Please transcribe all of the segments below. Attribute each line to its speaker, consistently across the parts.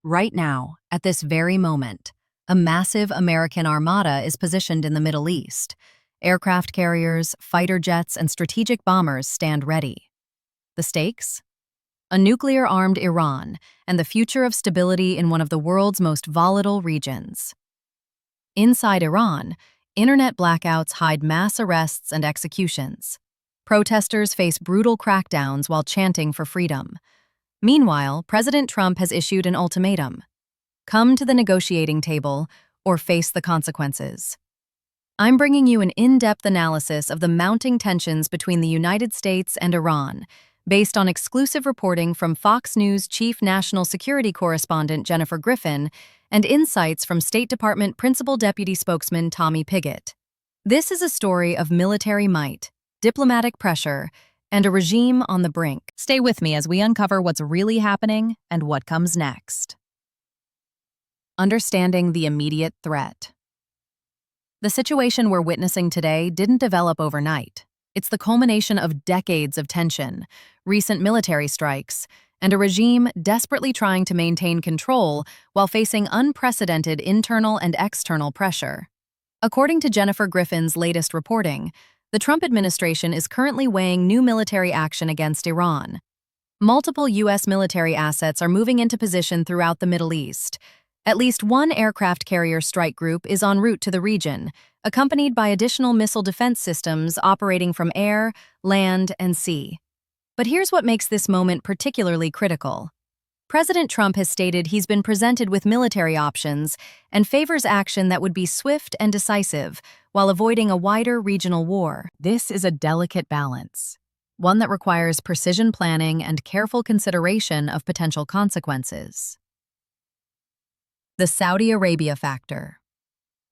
Speaker 1: Right now, at this very moment, a massive American armada is positioned in the Middle East. Aircraft carriers, fighter jets, and strategic bombers stand ready. The stakes? A nuclear-armed Iran and the future of stability in one of the world's most volatile regions. Inside Iran, internet blackouts hide mass arrests and executions. Protesters face brutal crackdowns while chanting for freedom. Meanwhile, President Trump has issued an ultimatum. Come to the negotiating table or face the consequences. I'm bringing you an in-depth analysis of the mounting tensions between the United States and Iran, based on exclusive reporting from Fox News Chief National Security Correspondent Jennifer Griffin and insights from State Department Principal Deputy Spokesman Tommy Pigott. This is a story of military might, diplomatic pressure, and a regime on the brink. Stay with me as we uncover what's really happening and what comes next. Understanding the immediate threat. The situation we're witnessing today didn't develop overnight. It's the culmination of decades of tension, recent military strikes, and a regime desperately trying to maintain control while facing unprecedented internal and external pressure. According to Jennifer Griffin's latest reporting, the Trump administration is currently weighing new military action against Iran. Multiple U.S. military assets are moving into position throughout the Middle East. At least one aircraft carrier strike group is en route to the region, accompanied by additional missile defense systems operating from air, land, and sea. But here's what makes this moment particularly critical. President Trump has stated he's been presented with military options and favors action that would be swift and decisive while avoiding a wider regional war. This is a delicate balance, one that requires precision planning and careful consideration of potential consequences. The Saudi Arabia factor.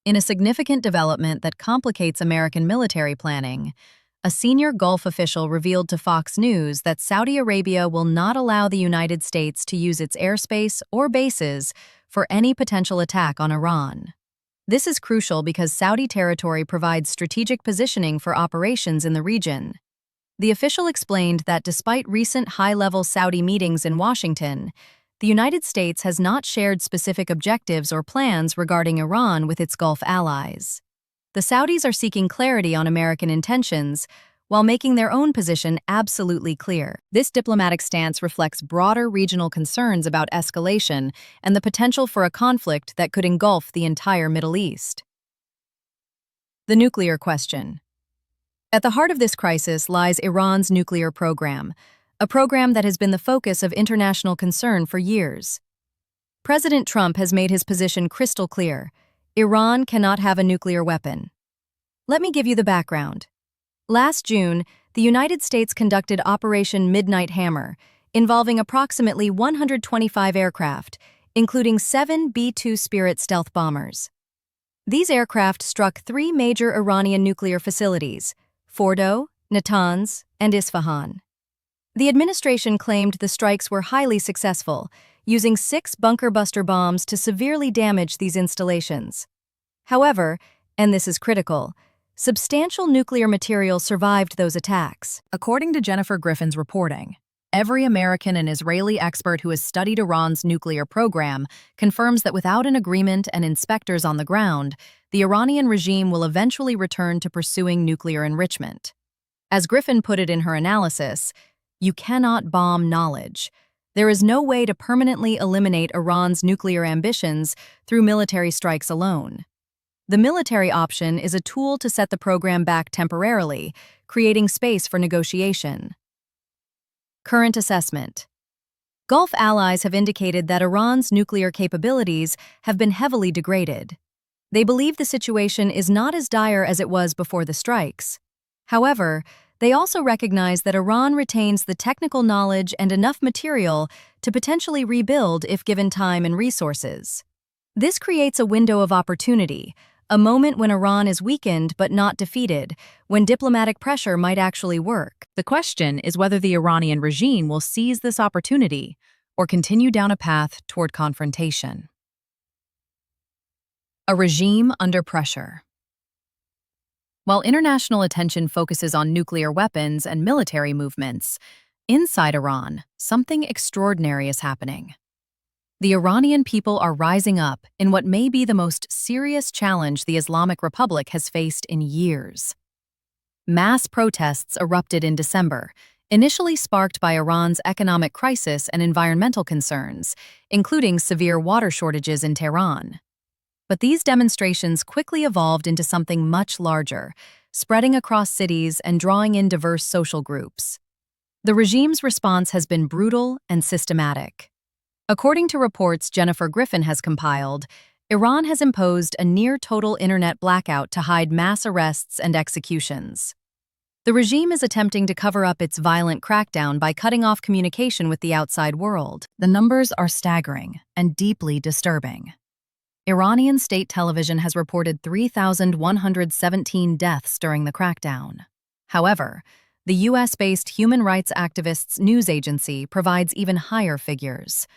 Speaker 1: In a significant development that complicates American military planning, a senior Gulf official revealed to Fox News that Saudi Arabia will not allow the United States to use its airspace or bases for any potential attack on Iran. This is crucial because Saudi territory provides strategic positioning for operations in the region. The official explained that despite recent high-level Saudi meetings in Washington, the United States has not shared specific objectives or plans regarding Iran with its Gulf allies. The Saudis are seeking clarity on American intentions while making their own position absolutely clear. This diplomatic stance reflects broader regional concerns about escalation and the potential for a conflict that could engulf the entire Middle East. The nuclear question. At the heart of this crisis lies Iran's nuclear program, a program that has been the focus of international concern for years. President Trump has made his position crystal clear. Iran cannot have a nuclear weapon. Let me give you the background. Last June, the United States conducted Operation Midnight Hammer, involving approximately 125 aircraft, including 7 B-2 Spirit stealth bombers. These aircraft struck 3 major Iranian nuclear facilities: Fordo, Natanz, and Isfahan. The administration claimed the strikes were highly successful, using 6 bunker-buster bombs to severely damage these installations. However, and this is critical, substantial nuclear material survived those attacks. According to Jennifer Griffin's reporting, every American and Israeli expert who has studied Iran's nuclear program confirms that without an agreement and inspectors on the ground, the Iranian regime will eventually return to pursuing nuclear enrichment. As Griffin put it in her analysis, "You cannot bomb knowledge. There is no way to permanently eliminate Iran's nuclear ambitions through military strikes alone. The military option is a tool to set the program back temporarily, creating space for negotiation." Current assessment. Gulf allies have indicated that Iran's nuclear capabilities have been heavily degraded. They believe the situation is not as dire as it was before the strikes. However, they also recognize that Iran retains the technical knowledge and enough material to potentially rebuild if given time and resources. This creates a window of opportunity, a moment when Iran is weakened but not defeated, when diplomatic pressure might actually work. The question is whether the Iranian regime will seize this opportunity or continue down a path toward confrontation. A regime under pressure. While international attention focuses on nuclear weapons and military movements, inside Iran, something extraordinary is happening. The Iranian people are rising up in what may be the most serious challenge the Islamic Republic has faced in years. Mass protests erupted in December, initially sparked by Iran's economic crisis and environmental concerns, including severe water shortages in Tehran. But these demonstrations quickly evolved into something much larger, spreading across cities and drawing in diverse social groups. The regime's response has been brutal and systematic. According to reports Jennifer Griffin has compiled, Iran has imposed a near-total internet blackout to hide mass arrests and executions. The regime is attempting to cover up its violent crackdown by cutting off communication with the outside world. The numbers are staggering and deeply disturbing. Iranian state television has reported 3,117 deaths during the crackdown. However, the US-based human rights activists news agency provides even higher figures.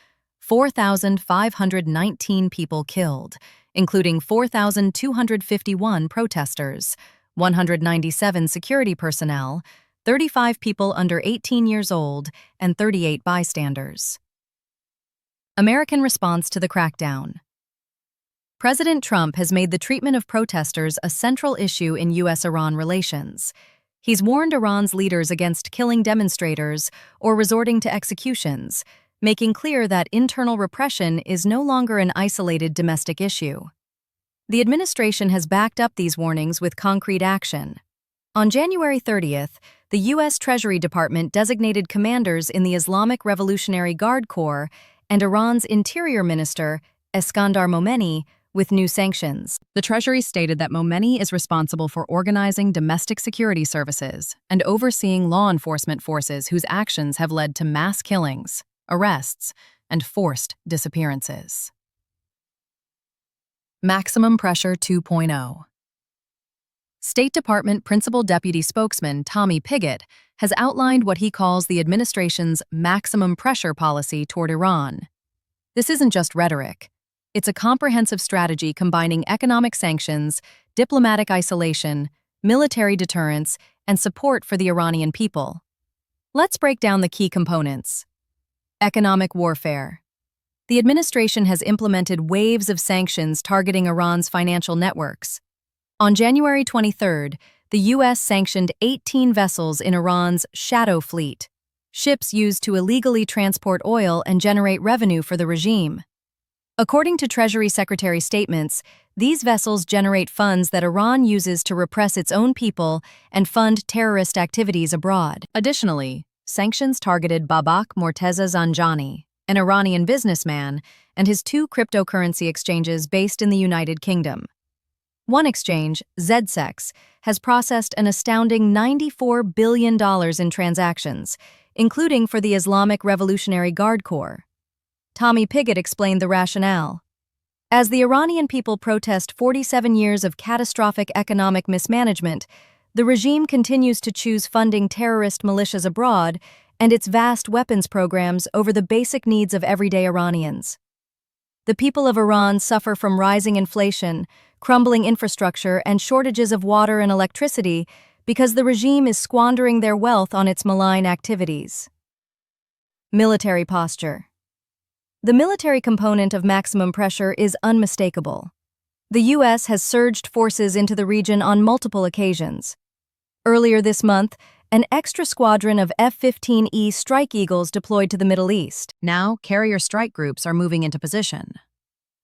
Speaker 1: 4,519 people killed, including 4,251 protesters, 197 security personnel, 35 people under 18 years old, and 38 bystanders. American response to the crackdown. President Trump has made the treatment of protesters a central issue in US-Iran relations. He's warned Iran's leaders against killing demonstrators or resorting to executions, making clear that internal repression is no longer an isolated domestic issue. The administration has backed up these warnings with concrete action. On January 30th, the U.S. Treasury Department designated commanders in the Islamic Revolutionary Guard Corps and Iran's Interior Minister, Eskandar Momeni, with new sanctions. The Treasury stated that Momeni is responsible for organizing domestic security services and overseeing law enforcement forces whose actions have led to mass killings, arrests, and forced disappearances. Maximum Pressure 2.0. State Department Principal Deputy Spokesman Tommy Pigott has outlined what he calls the administration's maximum pressure policy toward Iran. This isn't just rhetoric. It's a comprehensive strategy combining economic sanctions, diplomatic isolation, military deterrence, and support for the Iranian people. Let's break down the key components. Economic warfare. The administration has implemented waves of sanctions targeting Iran's financial networks. On January 23rd, the U.S. sanctioned 18 vessels in Iran's shadow fleet, ships used to illegally transport oil and generate revenue for the regime. According to Treasury Secretary statements, these vessels generate funds that Iran uses to repress its own people and fund terrorist activities abroad. Additionally, sanctions targeted Babak Morteza Zanjani, an Iranian businessman, and his two cryptocurrency exchanges based in the United Kingdom. One exchange, ZSEX, has processed an astounding $94 billion in transactions, including for the Islamic Revolutionary Guard Corps. Tommy Pigott explained the rationale. As the Iranian people protest 47 years of catastrophic economic mismanagement, the regime continues to choose funding terrorist militias abroad and its vast weapons programs over the basic needs of everyday Iranians. The people of Iran suffer from rising inflation, crumbling infrastructure, and shortages of water and electricity because the regime is squandering their wealth on its malign activities. Military posture. The military component of maximum pressure is unmistakable. The U.S. has surged forces into the region on multiple occasions. Earlier this month, an extra squadron of F-15E Strike Eagles deployed to the Middle East. Now, carrier strike groups are moving into position.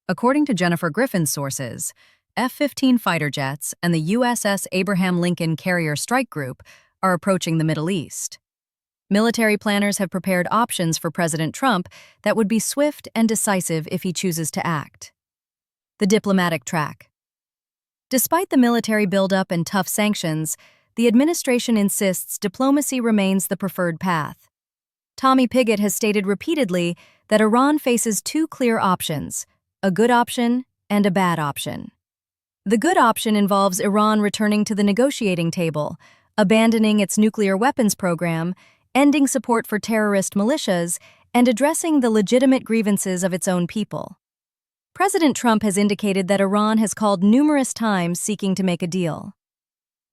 Speaker 1: According to Jennifer Griffin's sources, F-15 fighter jets and the USS Abraham Lincoln Carrier Strike Group are approaching the Middle East. Military planners have prepared options for President Trump that would be swift and decisive if he chooses to act. The diplomatic track. Despite the military buildup and tough sanctions, the administration insists diplomacy remains the preferred path. Tommy Pigott has stated repeatedly that Iran faces two clear options, a good option and a bad option. The good option involves Iran returning to the negotiating table, abandoning its nuclear weapons program, ending support for terrorist militias, and addressing the legitimate grievances of its own people. President Trump has indicated that Iran has called numerous times seeking to make a deal.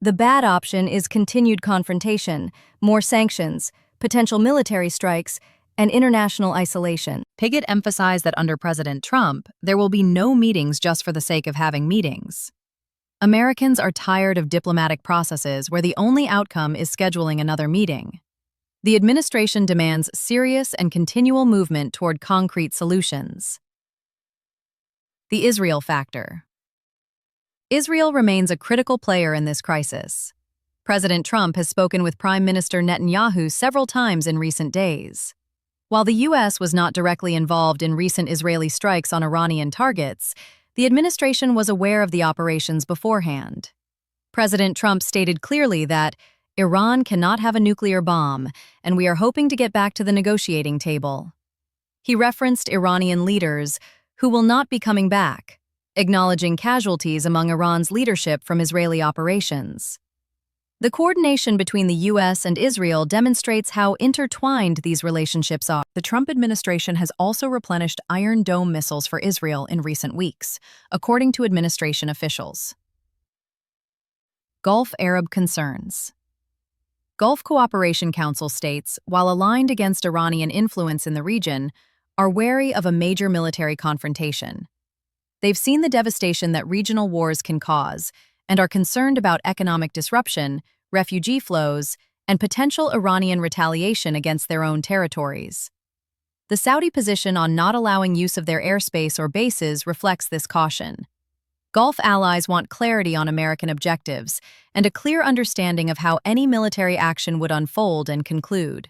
Speaker 1: The bad option is continued confrontation, more sanctions, potential military strikes, and international isolation. Pigott emphasized that under President Trump, there will be no meetings just for the sake of having meetings. Americans are tired of diplomatic processes where the only outcome is scheduling another meeting. The administration demands serious and continual movement toward concrete solutions. The Israel factor. Israel remains a critical player in this crisis. President Trump has spoken with Prime Minister Netanyahu several times in recent days. While the U.S. was not directly involved in recent Israeli strikes on Iranian targets, the administration was aware of the operations beforehand. President Trump stated clearly that Iran cannot have a nuclear bomb, and we are hoping to get back to the negotiating table. He referenced Iranian leaders who will not be coming back, acknowledging casualties among Iran's leadership from Israeli operations. The coordination between the U.S. and Israel demonstrates how intertwined these relationships are. The Trump administration has also replenished Iron Dome missiles for Israel in recent weeks, according to administration officials. Gulf Arab concerns. Gulf Cooperation Council states, while aligned against Iranian influence in the region, are wary of a major military confrontation. They've seen the devastation that regional wars can cause and are concerned about economic disruption, refugee flows, and potential Iranian retaliation against their own territories. The Saudi position on not allowing use of their airspace or bases reflects this caution. Gulf allies want clarity on American objectives and a clear understanding of how any military action would unfold and conclude.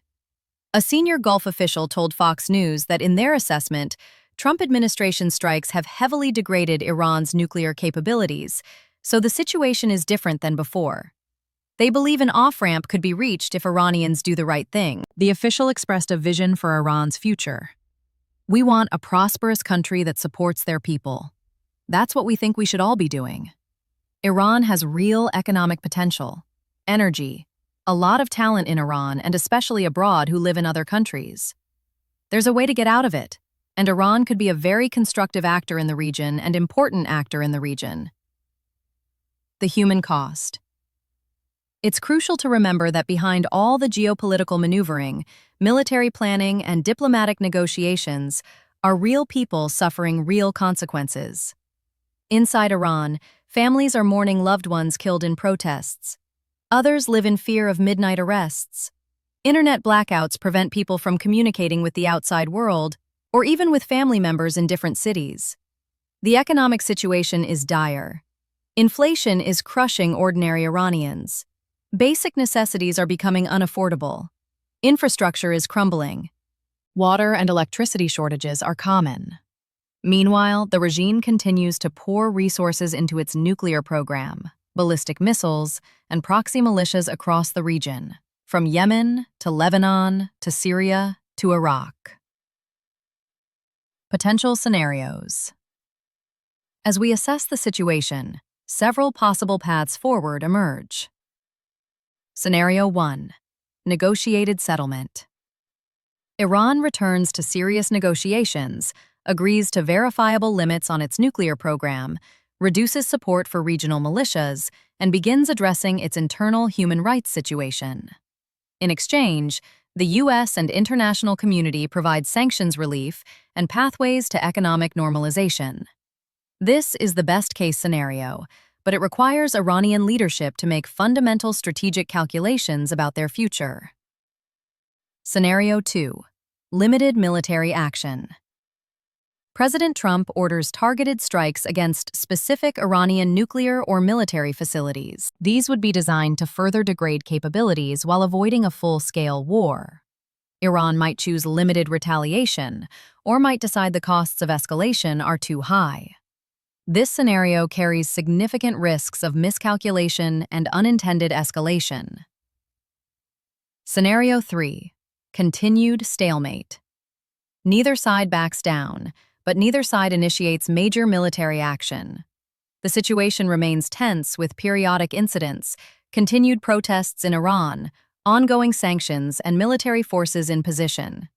Speaker 1: A senior Gulf official told Fox News that in their assessment, Trump administration strikes have heavily degraded Iran's nuclear capabilities, so the situation is different than before. They believe an off-ramp could be reached if Iranians do the right thing. The official expressed a vision for Iran's future. We want a prosperous country that supports their people. That's what we think we should all be doing. Iran has real economic potential, energy, a lot of talent in Iran and especially abroad who live in other countries. There's a way to get out of it, and Iran could be a very constructive actor in the region and important actor in the region. The human cost. It's crucial to remember that behind all the geopolitical maneuvering, military planning, and diplomatic negotiations are real people suffering real consequences. Inside Iran, families are mourning loved ones killed in protests. Others live in fear of midnight arrests. Internet blackouts prevent people from communicating with the outside world, or even with family members in different cities. The economic situation is dire. Inflation is crushing ordinary Iranians. Basic necessities are becoming unaffordable. Infrastructure is crumbling. Water and electricity shortages are common. Meanwhile, the regime continues to pour resources into its nuclear program, ballistic missiles, and proxy militias across the region, from Yemen to Lebanon to Syria to Iraq. Potential scenarios. As we assess the situation, several possible paths forward emerge. Scenario 1. Negotiated settlement. Iran returns to serious negotiations, agrees to verifiable limits on its nuclear program, reduces support for regional militias, and begins addressing its internal human rights situation. In exchange, the U.S. and international community provide sanctions relief and pathways to economic normalization. This is the best-case scenario, but it requires Iranian leadership to make fundamental strategic calculations about their future. Scenario 2. Limited military action. President Trump orders targeted strikes against specific Iranian nuclear or military facilities. These would be designed to further degrade capabilities while avoiding a full-scale war. Iran might choose limited retaliation, or might decide the costs of escalation are too high. This scenario carries significant risks of miscalculation and unintended escalation. Scenario 3. Continued stalemate. Neither side backs down, but neither side initiates major military action. The situation remains tense with periodic incidents, continued protests in Iran, ongoing sanctions, and military forces in position.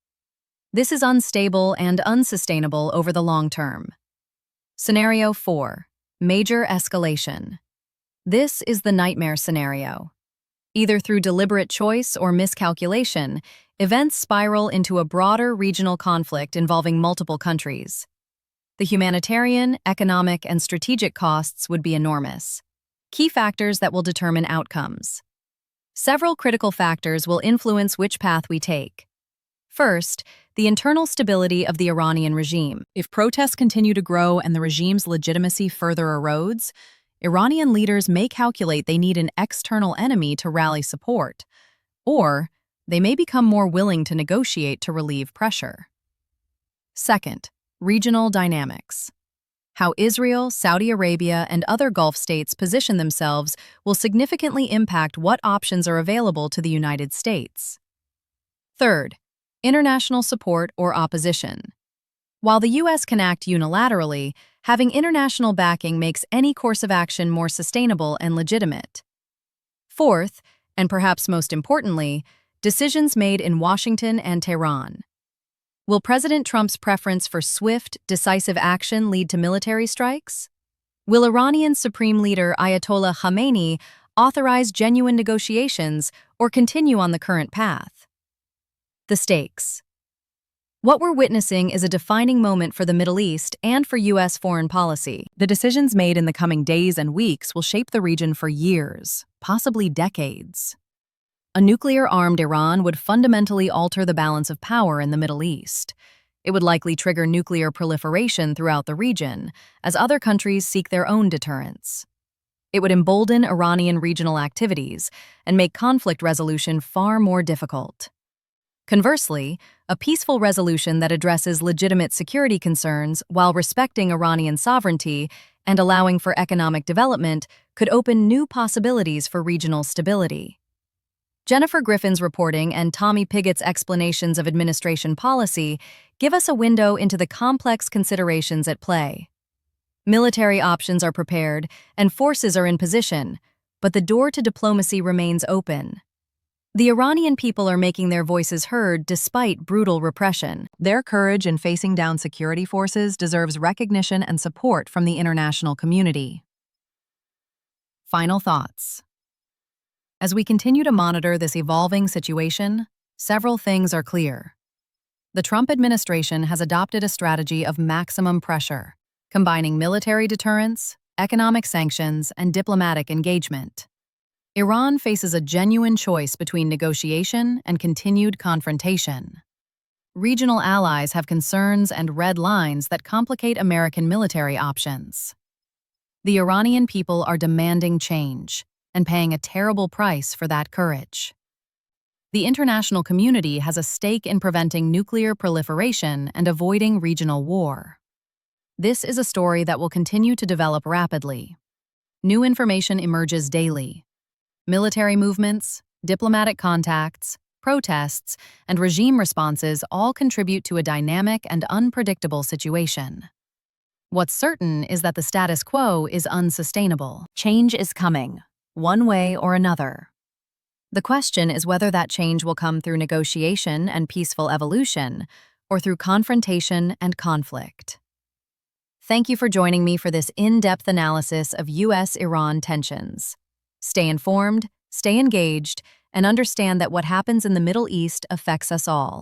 Speaker 1: This is unstable and unsustainable over the long term. Scenario 4. Major escalation. This is the nightmare scenario. Either through deliberate choice or miscalculation, events spiral into a broader regional conflict involving multiple countries. The humanitarian, economic, and strategic costs would be enormous. Key factors that will determine outcomes. Several critical factors will influence which path we take. First, the internal stability of the Iranian regime. If protests continue to grow and the regime's legitimacy further erodes, Iranian leaders may calculate they need an external enemy to rally support, or they may become more willing to negotiate to relieve pressure. Second, regional dynamics. How Israel, Saudi Arabia, and other Gulf states position themselves will significantly impact what options are available to the United States. Third, international support or opposition. While the U.S. can act unilaterally, having international backing makes any course of action more sustainable and legitimate. Fourth, and perhaps most importantly, decisions made in Washington and Tehran. Will President Trump's preference for swift, decisive action lead to military strikes? Will Iranian Supreme Leader Ayatollah Khamenei authorize genuine negotiations or continue on the current path? The stakes. What we're witnessing is a defining moment for the Middle East and for U.S. foreign policy. The decisions made in the coming days and weeks will shape the region for years, possibly decades. A nuclear-armed Iran would fundamentally alter the balance of power in the Middle East. It would likely trigger nuclear proliferation throughout the region, as other countries seek their own deterrence. It would embolden Iranian regional activities and make conflict resolution far more difficult. Conversely, a peaceful resolution that addresses legitimate security concerns while respecting Iranian sovereignty and allowing for economic development could open new possibilities for regional stability. Jennifer Griffin's reporting and Tommy Pigott's explanations of administration policy give us a window into the complex considerations at play. Military options are prepared and forces are in position, but the door to diplomacy remains open. The Iranian people are making their voices heard despite brutal repression. Their courage in facing down security forces deserves recognition and support from the international community. Final thoughts. As we continue to monitor this evolving situation, several things are clear. The Trump administration has adopted a strategy of maximum pressure, combining military deterrence, economic sanctions, and diplomatic engagement. Iran faces a genuine choice between negotiation and continued confrontation. Regional allies have concerns and red lines that complicate American military options. The Iranian people are demanding change and paying a terrible price for that courage. The international community has a stake in preventing nuclear proliferation and avoiding regional war. This is a story that will continue to develop rapidly. New information emerges daily. Military movements, diplomatic contacts, protests, and regime responses all contribute to a dynamic and unpredictable situation. What's certain is that the status quo is unsustainable. Change is coming, one way or another. The question is whether that change will come through negotiation and peaceful evolution, or through confrontation and conflict. Thank you for joining me for this in-depth analysis of U.S.-Iran tensions. Stay informed, stay engaged, and understand that what happens in the Middle East affects us all.